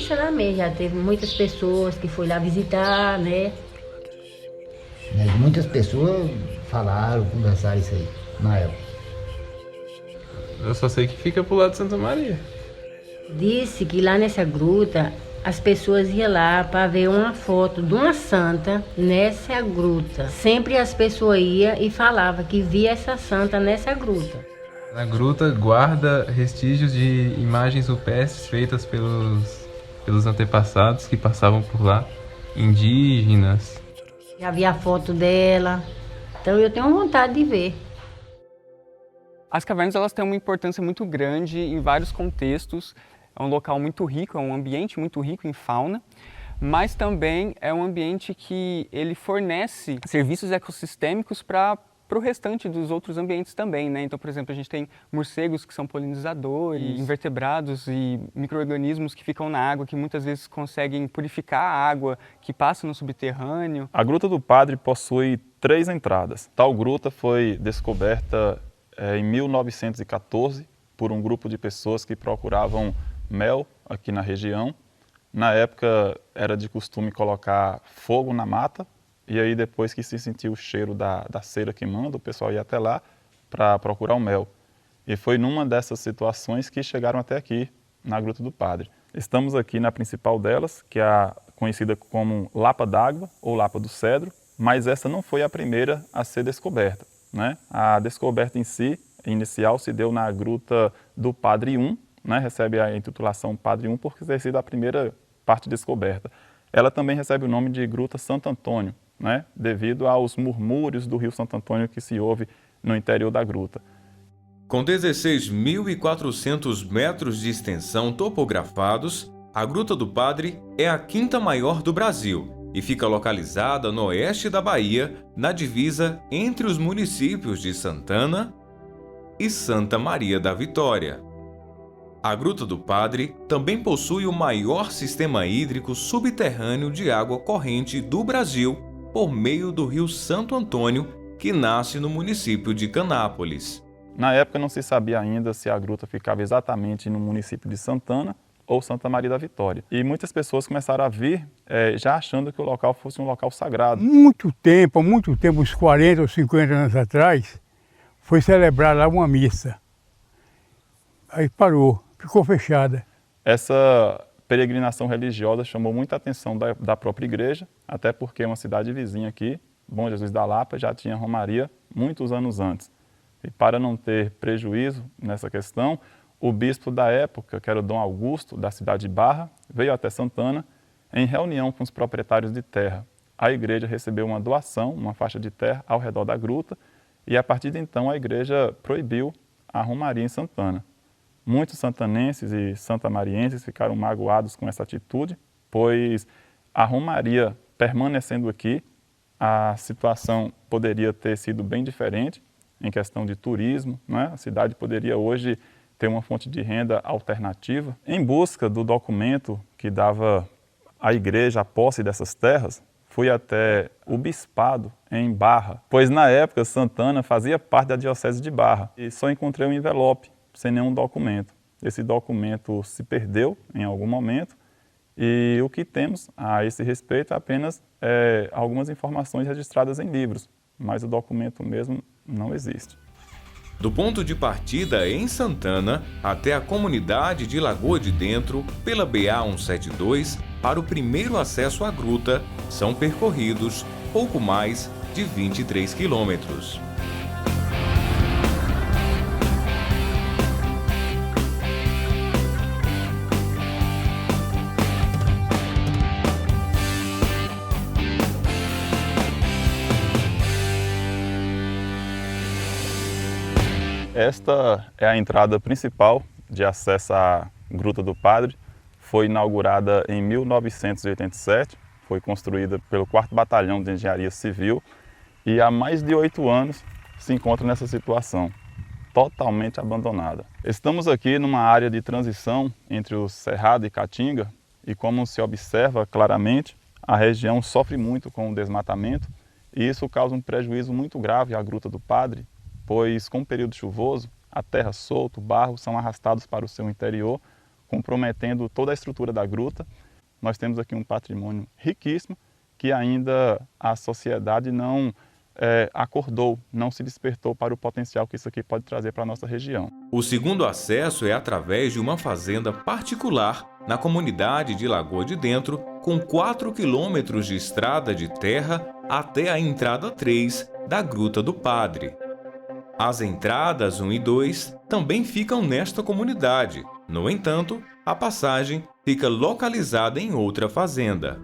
notícia lá mesmo, já teve muitas pessoas que foram lá visitar, né? Muitas pessoas falaram, conversaram isso aí na época. Eu só sei que fica pro lado de Santa Maria. Disse que lá nessa gruta as pessoas iam lá para ver uma foto de uma santa nessa gruta. Sempre as pessoas iam e falavam que via essa santa nessa gruta. A gruta guarda vestígios de imagens rupestres feitas pelos antepassados que passavam por lá, indígenas. Já vi a foto dela, então eu tenho vontade de ver. As cavernas elas têm uma importância muito grande em vários contextos. É um local muito rico, é um ambiente muito rico em fauna, mas também é um ambiente que ele fornece serviços ecossistêmicos para o restante dos outros ambientes também, né? Então, por exemplo, a gente tem morcegos que são polinizadores, invertebrados e micro-organismos que ficam na água, que muitas vezes conseguem purificar a água que passa no subterrâneo. A Gruta do Padre possui 3 entradas. Tal gruta foi descoberta em 1914 por um grupo de pessoas que procuravam mel aqui na região. Na época era de costume colocar fogo na mata e aí depois que se sentiu o cheiro da cera queimando, o pessoal ia até lá para procurar o mel. E foi numa dessas situações que chegaram até aqui, na Gruta do Padre. Estamos aqui na principal delas, que é a conhecida como Lapa d'Água ou Lapa do Cedro, mas essa não foi a primeira a ser descoberta, né? A descoberta em si, inicial, se deu na Gruta do Padre 1, né, recebe a intitulação Padre 1 por ter sido a primeira parte descoberta. Ela também recebe o nome de Gruta Santo Antônio, né, devido aos murmúrios do rio Santo Antônio que se ouve no interior da gruta. Com 16.400 metros de extensão topografados, a Gruta do Padre é a 5ª maior do Brasil e fica localizada no oeste da Bahia, na divisa entre os municípios de Santana e Santa Maria da Vitória. A Gruta do Padre também possui o maior sistema hídrico subterrâneo de água corrente do Brasil por meio do rio Santo Antônio, que nasce no município de Canápolis. Na época não se sabia ainda se a gruta ficava exatamente no município de Santana ou Santa Maria da Vitória. E muitas pessoas começaram a vir já achando que o local fosse um local sagrado. Há muito tempo, uns 40 ou 50 anos atrás, foi celebrada lá uma missa. Aí parou. Ficou fechada. Essa peregrinação religiosa chamou muita atenção da própria igreja, até porque uma cidade vizinha aqui, Bom Jesus da Lapa, já tinha romaria muitos anos antes. E para não ter prejuízo nessa questão, o bispo da época, que era o Dom Augusto, da cidade de Barra, veio até Santana em reunião com os proprietários de terra. A igreja recebeu uma doação, uma faixa de terra ao redor da gruta, e a partir de então a igreja proibiu a romaria em Santana. Muitos santanenses e santamarienses ficaram magoados com essa atitude, pois a romaria permanecendo aqui, a situação poderia ter sido bem diferente em questão de turismo, né? A cidade poderia hoje ter uma fonte de renda alternativa. Em busca do documento que dava à igreja a posse dessas terras, fui até o bispado em Barra, pois na época Santana fazia parte da diocese de Barra e só encontrei um envelope sem nenhum documento. Esse documento se perdeu em algum momento e o que temos a esse respeito é apenas algumas informações registradas em livros, mas o documento mesmo não existe. Do ponto de partida em Santana até a comunidade de Lagoa de Dentro, pela BA-172, para o primeiro acesso à gruta, são percorridos pouco mais de 23 quilômetros. Esta é a entrada principal de acesso à Gruta do Padre. Foi inaugurada em 1987, foi construída pelo 4º Batalhão de Engenharia Civil e há mais de 8 anos se encontra nessa situação, totalmente abandonada. Estamos aqui numa área de transição entre o Cerrado e Caatinga e, como se observa claramente, a região sofre muito com o desmatamento e isso causa um prejuízo muito grave à Gruta do Padre, pois com o período chuvoso, a terra solta, o barro são arrastados para o seu interior, comprometendo toda a estrutura da gruta. Nós temos aqui um patrimônio riquíssimo que ainda a sociedade não acordou, não se despertou para o potencial que isso aqui pode trazer para a nossa região. O segundo acesso é através de uma fazenda particular na comunidade de Lagoa de Dentro, com 4 quilômetros de estrada de terra até a entrada 3 da Gruta do Padre. As entradas 1 e 2 também ficam nesta comunidade. No entanto, a passagem fica localizada em outra fazenda.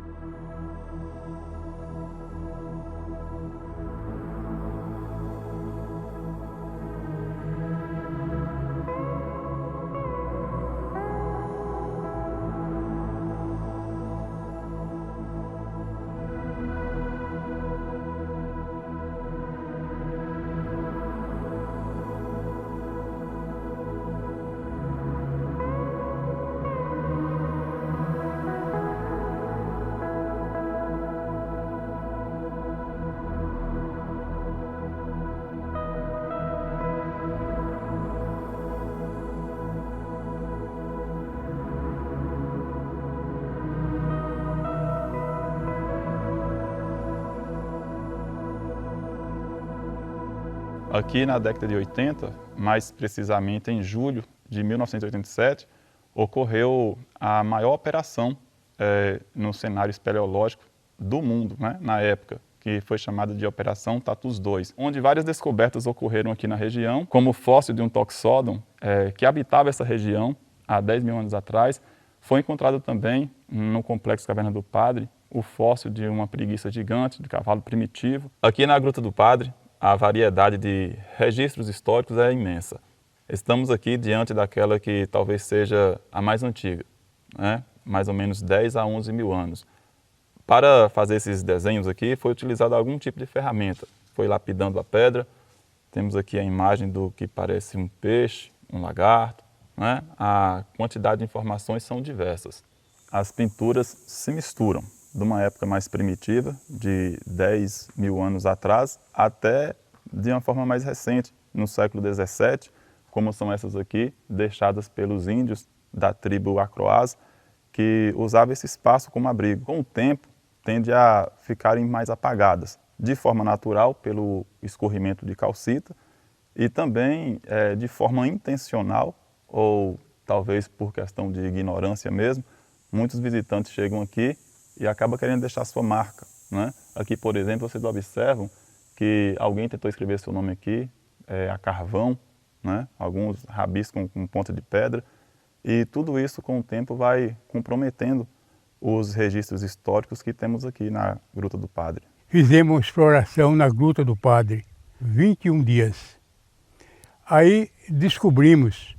Aqui na década de 80, mais precisamente em julho de 1987, ocorreu a maior operação no cenário espeleológico do mundo, né, na época, que foi chamada de Operação Tatus II, onde várias descobertas ocorreram aqui na região, como o fóssil de um toxódon que habitava essa região há 10 mil anos atrás. Foi encontrado também no Complexo Caverna do Padre o fóssil de uma preguiça gigante, de cavalo primitivo. Aqui na Gruta do Padre, a variedade de registros históricos é imensa. Estamos aqui diante daquela que talvez seja a mais antiga, né? Mais ou menos 10 a 11 mil anos. Para fazer esses desenhos aqui, foi utilizado algum tipo de ferramenta. Foi lapidando a pedra. Temos aqui a imagem do que parece um peixe, um lagarto, né? A quantidade de informações são diversas. As pinturas se misturam, de uma época mais primitiva, de 10 mil anos atrás, até de uma forma mais recente, no século XVII, como são essas aqui, deixadas pelos índios da tribo Acroaz, que usavam esse espaço como abrigo. Com o tempo, tende a ficarem mais apagadas, de forma natural, pelo escorrimento de calcita, e também de forma intencional, ou talvez por questão de ignorância mesmo. Muitos visitantes chegam aqui e acabam querendo deixar sua marca, né? Aqui, por exemplo, vocês observam que alguém tentou escrever seu nome aqui, a carvão, né? Alguns rabiscam com ponta de pedra, e tudo isso com o tempo vai comprometendo os registros históricos que temos aqui na Gruta do Padre. Fizemos uma exploração na Gruta do Padre, 21 dias. Aí descobrimos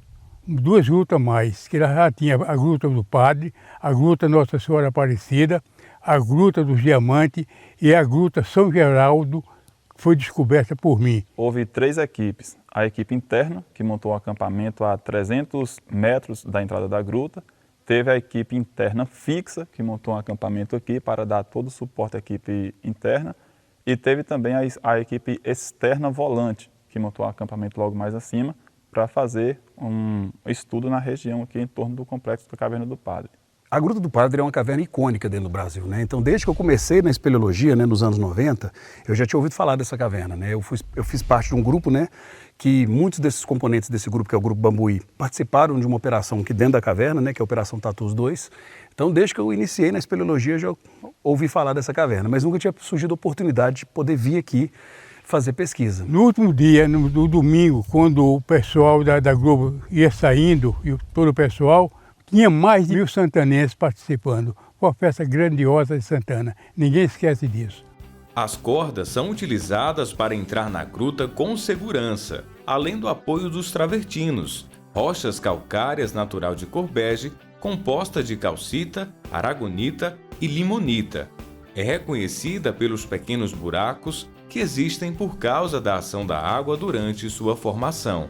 2 grutas a mais, que já tinha a Gruta do Padre, a Gruta Nossa Senhora Aparecida, a Gruta dos Diamantes e a Gruta São Geraldo, que foi descoberta por mim. Houve 3 equipes. A equipe interna, que montou o acampamento a 300 metros da entrada da gruta. Teve a equipe interna fixa, que montou um acampamento aqui para dar todo o suporte à equipe interna. E teve também a equipe externa volante, que montou um acampamento logo mais acima, para fazer um estudo na região aqui em torno do Complexo da Caverna do Padre. A Gruta do Padre é uma caverna icônica dentro do Brasil, né? Então, desde que eu comecei na espeleologia, né, nos anos 90, eu já tinha ouvido falar dessa caverna, né? Eu fiz parte de um grupo, né, que muitos desses componentes desse grupo, que é o Grupo Bambuí, participaram de uma operação aqui dentro da caverna, né, que é a Operação Tatus II. Então, desde que eu iniciei na espeleologia, eu já ouvi falar dessa caverna, mas nunca tinha surgido a oportunidade de poder vir aqui fazer pesquisa. No último dia, no domingo, quando o pessoal da Globo ia saindo, e todo o pessoal, tinha mais de 1000 santanenses participando. Foi uma festa grandiosa de Santana. Ninguém esquece disso. As cordas são utilizadas para entrar na gruta com segurança, além do apoio dos travertinos, rochas calcárias natural de cor bege, composta de calcita, aragonita e limonita. É reconhecida pelos pequenos buracos que existem por causa da ação da água durante sua formação.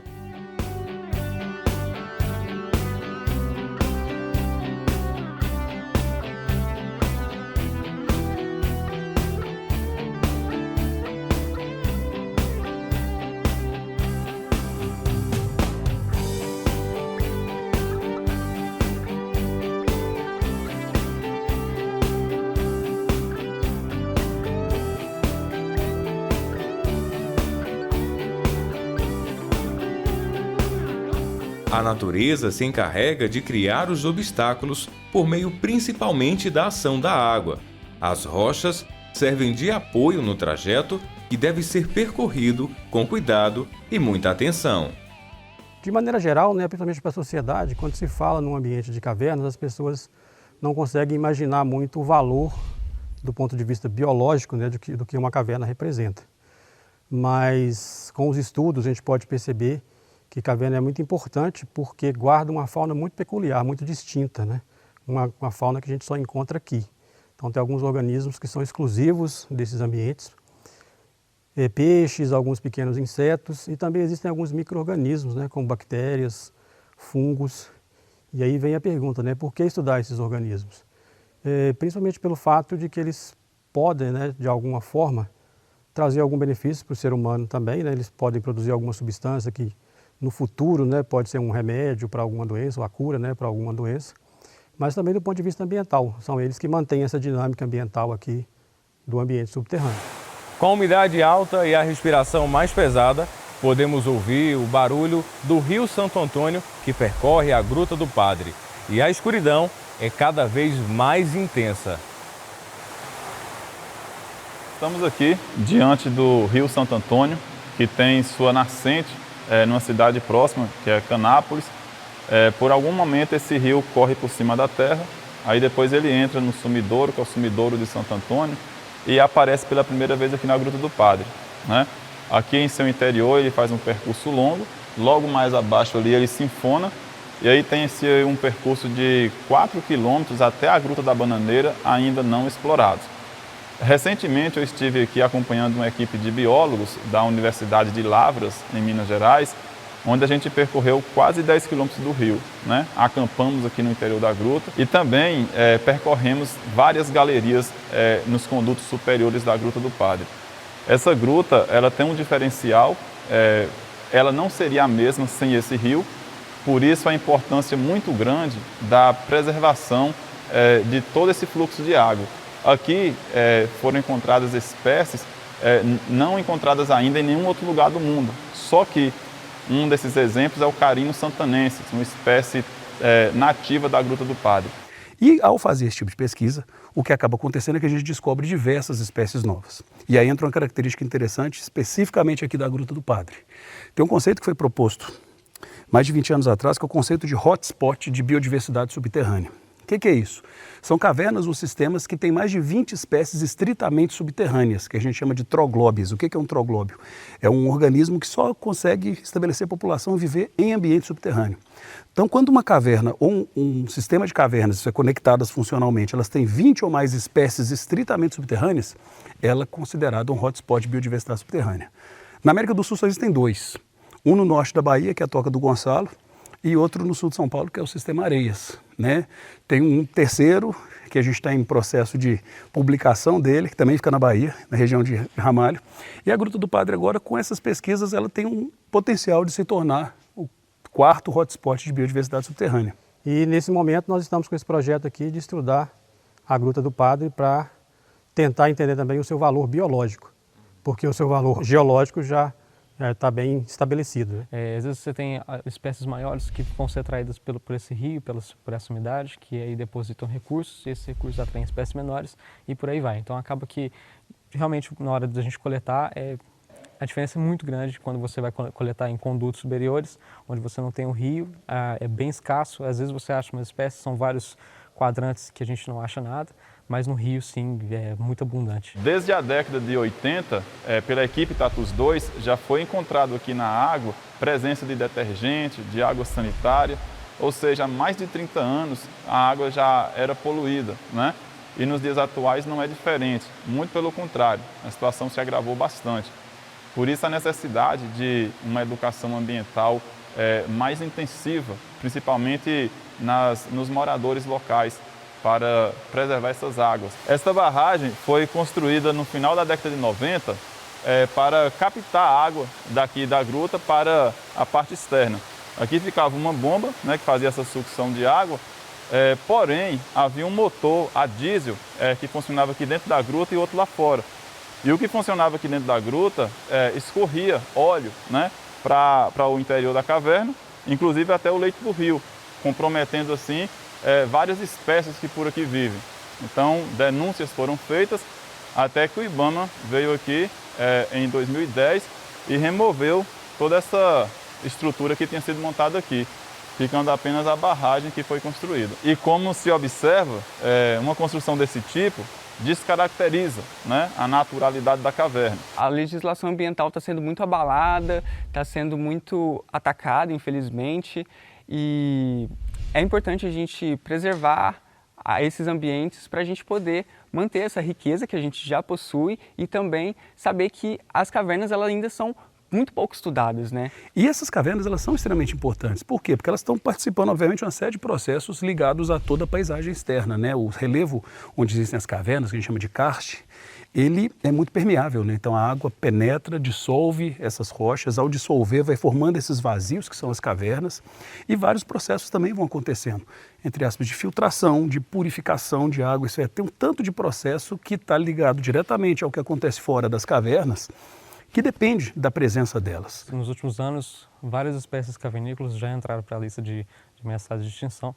A natureza se encarrega de criar os obstáculos por meio principalmente da ação da água. As rochas servem de apoio no trajeto que deve ser percorrido com cuidado e muita atenção. De maneira geral, principalmente para a sociedade, quando se fala num ambiente de cavernas, as pessoas não conseguem imaginar muito o valor do ponto de vista biológico, do que uma caverna representa. Mas com os estudos a gente pode perceber que caverna é muito importante porque guarda uma fauna muito peculiar, muito distinta, uma fauna que a gente só encontra aqui. Então tem alguns organismos que são exclusivos desses ambientes, peixes, alguns pequenos insetos e também existem alguns micro-organismos, como bactérias, fungos. E aí vem a pergunta, por que estudar esses organismos? Principalmente pelo fato de que eles podem, de alguma forma, trazer algum benefício para o ser humano também. Eles podem produzir alguma substância que no futuro pode ser um remédio para alguma doença, ou a cura para alguma doença. Mas também do ponto de vista ambiental, são eles que mantêm essa dinâmica ambiental aqui do ambiente subterrâneo. Com a umidade alta e a respiração mais pesada, podemos ouvir o barulho do Rio Santo Antônio que percorre a Gruta do Padre. E a escuridão é cada vez mais intensa. Estamos aqui diante do Rio Santo Antônio, que tem sua nascente numa cidade próxima, que é Canápolis. Por algum momento esse rio corre por cima da terra, aí depois ele entra no sumidouro, que é o sumidouro de Santo Antônio, e aparece pela primeira vez aqui na Gruta do Padre. Aqui em seu interior ele faz um percurso longo, logo mais abaixo ali ele sinfona, e aí tem um percurso de 4 quilômetros até a Gruta da Bananeira, ainda não explorados. Recentemente eu estive aqui acompanhando uma equipe de biólogos da Universidade de Lavras, em Minas Gerais, onde a gente percorreu quase 10 quilômetros do rio. Acampamos aqui no interior da gruta e também percorremos várias galerias nos condutos superiores da Gruta do Padre. Essa gruta ela tem um diferencial, ela não seria a mesma sem esse rio, por isso a importância muito grande da preservação de todo esse fluxo de água. Aqui foram encontradas espécies não encontradas ainda em nenhum outro lugar do mundo, só que um desses exemplos é o Carino santanensis, uma espécie nativa da Gruta do Padre. E ao fazer esse tipo de pesquisa, o que acaba acontecendo é que a gente descobre diversas espécies novas. E aí entra uma característica interessante, especificamente aqui da Gruta do Padre. Tem um conceito que foi proposto mais de 20 anos atrás, que é o conceito de hotspot de biodiversidade subterrânea. O que é isso? São cavernas ou sistemas que têm mais de 20 espécies estritamente subterrâneas, que a gente chama de troglóbios. O que é um troglóbio? É um organismo que só consegue estabelecer população e viver em ambiente subterrâneo. Então, quando uma caverna ou um sistema de cavernas conectadas funcionalmente, elas têm 20 ou mais espécies estritamente subterrâneas, ela é considerada um hotspot de biodiversidade subterrânea. Na América do Sul só existem dois. Um no norte da Bahia, que é a Toca do Gonçalo, e outro no sul de São Paulo, que é o Sistema Areias. Tem um terceiro, que a gente está em processo de publicação dele, que também fica na Bahia, na região de Ramalho. E a Gruta do Padre agora, com essas pesquisas, ela tem um potencial de se tornar o quarto hotspot de biodiversidade subterrânea. E nesse momento nós estamos com esse projeto aqui de estudar a Gruta do Padre para tentar entender também o seu valor biológico, porque o seu valor geológico já está bem estabelecido. Às vezes você tem espécies maiores que vão ser atraídas por esse rio, por essa umidade, que aí depositam recursos, e esses recursos atraem espécies menores e por aí vai. Então acaba que realmente na hora da gente coletar, a diferença é muito grande quando você vai coletar em condutos superiores, onde você não tem o rio, é bem escasso, às vezes você acha uma espécie, são vários quadrantes que a gente não acha nada, mas no rio, sim, é muito abundante. Desde a década de 80, pela equipe Tatus 2, já foi encontrado aqui na água presença de detergente, de água sanitária, ou seja, há mais de 30 anos a água já era poluída, E nos dias atuais não é diferente, muito pelo contrário, a situação se agravou bastante. Por isso a necessidade de uma educação ambiental mais intensiva, principalmente nos moradores locais, para preservar essas águas. Esta barragem foi construída no final da década de 90 para captar a água daqui da gruta para a parte externa. Aqui ficava uma bomba que fazia essa sucção de água, porém havia um motor a diesel que funcionava aqui dentro da gruta e outro lá fora. E o que funcionava aqui dentro da gruta escorria óleo para o interior da caverna inclusive até o leito do rio, comprometendo assim várias espécies que por aqui vivem. Então, denúncias foram feitas até que o IBAMA veio aqui em 2010 e removeu toda essa estrutura que tinha sido montada aqui, ficando apenas a barragem que foi construída. E como se observa, uma construção desse tipo descaracteriza, né, a naturalidade da caverna. A legislação ambiental está sendo muito abalada, está sendo muito atacada, infelizmente, e é importante a gente preservar esses ambientes para a gente poder manter essa riqueza que a gente já possui e também saber que as cavernas elas ainda são muito pouco estudadas, né? E essas cavernas, elas são extremamente importantes. Por quê? Porque elas estão participando, obviamente, de uma série de processos ligados a toda a paisagem externa, né? O relevo onde existem as cavernas, que a gente chama de karst, ele é muito permeável, né? Então a água penetra, dissolve essas rochas, ao dissolver vai formando esses vazios que são as cavernas e vários processos também vão acontecendo, entre aspas, de filtração, de purificação de água, isso tem um tanto de processo que está ligado diretamente ao que acontece fora das cavernas, que depende da presença delas. Nos últimos anos, várias espécies cavernícolas já entraram para a lista de ameaçadas de extinção,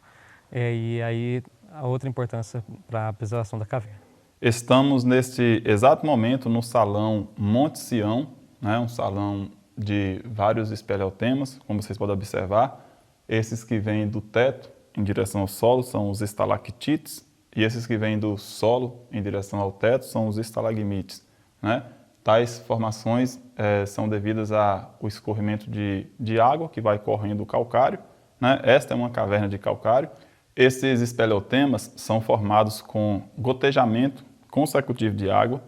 e aí a outra importância para a preservação da caverna. Estamos neste exato momento no Salão Monte Sião, né, um salão de vários espeleotemas, como vocês podem observar. Esses que vêm do teto em direção ao solo são os estalactites, e esses que vêm do solo em direção ao teto são os estalagmites, né? Tais formações são devidas ao escorrimento de água que vai correndo o calcário, né? Esta é uma caverna de calcário. Esses espeleotemas são formados com gotejamento consecutivo de água.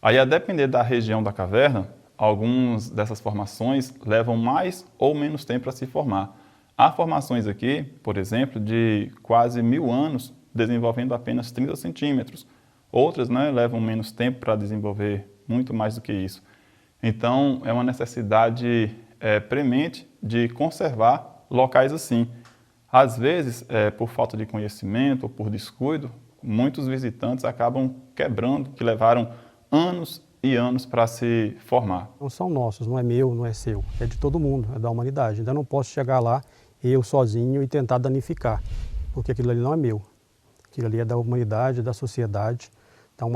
Aí, a depender da região da caverna, algumas dessas formações levam mais ou menos tempo para se formar. Há formações aqui, por exemplo, de quase 1000 anos, desenvolvendo apenas 30 centímetros. Outras, né, levam menos tempo para desenvolver muito mais do que isso. Então, é uma necessidade premente de conservar locais assim. Às vezes, por falta de conhecimento ou por descuido, muitos visitantes acabam quebrando, que levaram anos e anos para se formar. Não são nossos, não é meu, não é seu, é de todo mundo, é da humanidade. Então eu não posso chegar lá, eu sozinho, e tentar danificar, porque aquilo ali não é meu. Aquilo ali é da humanidade, da sociedade. Então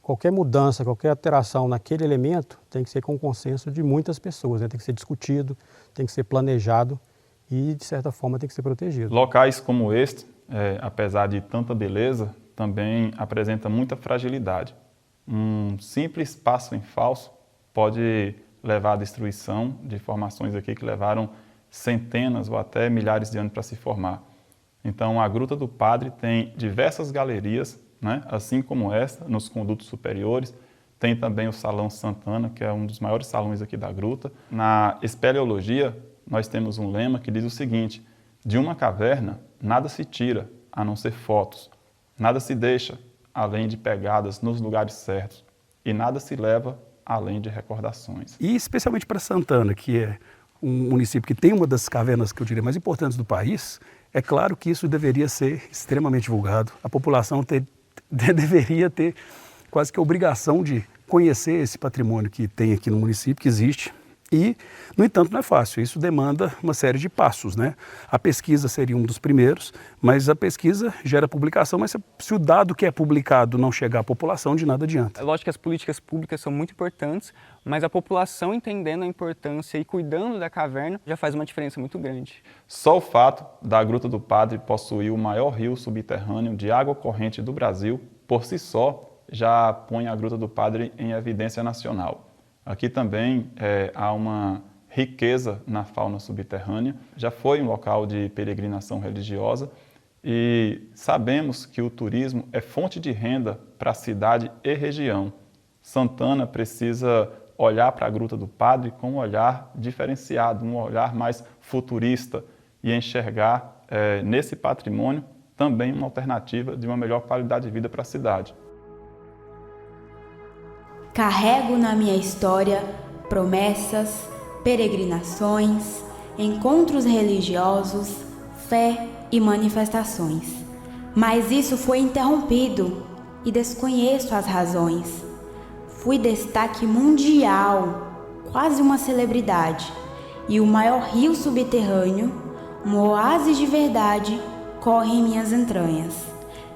qualquer mudança, qualquer alteração naquele elemento tem que ser com o consenso de muitas pessoas, né? Tem que ser discutido, tem que ser planejado e, de certa forma, tem que ser protegido. Locais como este, apesar de tanta beleza, também apresenta muita fragilidade. Um simples passo em falso pode levar à destruição de formações aqui que levaram centenas ou até milhares de anos para se formar. Então, a Gruta do Padre tem diversas galerias, né? Assim como esta, nos condutos superiores. Tem também o Salão Santana, que é um dos maiores salões aqui da gruta. Na espeleologia, nós temos um lema que diz o seguinte: de uma caverna, nada se tira, a não ser fotos. Nada se deixa, além de pegadas nos lugares certos. E nada se leva, além de recordações. E especialmente para Santana, que é um município que tem uma das cavernas, que eu diria, mais importantes do país, é claro que isso deveria ser extremamente divulgado. A população deveria ter quase que a obrigação de conhecer esse patrimônio que tem aqui no município, que existe. E, no entanto, não é fácil. Isso demanda uma série de passos, né? A pesquisa seria um dos primeiros, mas a pesquisa gera publicação, mas se o dado que é publicado não chegar à população, de nada adianta. É lógico que as políticas públicas são muito importantes, mas a população entendendo a importância e cuidando da caverna já faz uma diferença muito grande. Só o fato da Gruta do Padre possuir o maior rio subterrâneo de água corrente do Brasil, por si só, já põe a Gruta do Padre em evidência nacional. Aqui também há uma riqueza na fauna subterrânea, já foi um local de peregrinação religiosa e sabemos que o turismo é fonte de renda para a cidade e região. Santana precisa olhar para a Gruta do Padre com um olhar diferenciado, um olhar mais futurista e enxergar nesse patrimônio também uma alternativa de uma melhor qualidade de vida para a cidade. Carrego na minha história promessas, peregrinações, encontros religiosos, fé e manifestações. Mas isso foi interrompido e desconheço as razões. Fui destaque mundial, quase uma celebridade, e o maior rio subterrâneo, um oásis de verdade, corre em minhas entranhas.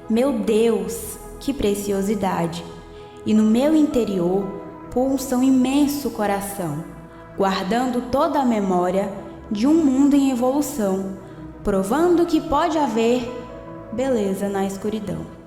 Meu Deus, que preciosidade! E no meu interior pulsa um imenso coração, guardando toda a memória de um mundo em evolução, provando que pode haver beleza na escuridão.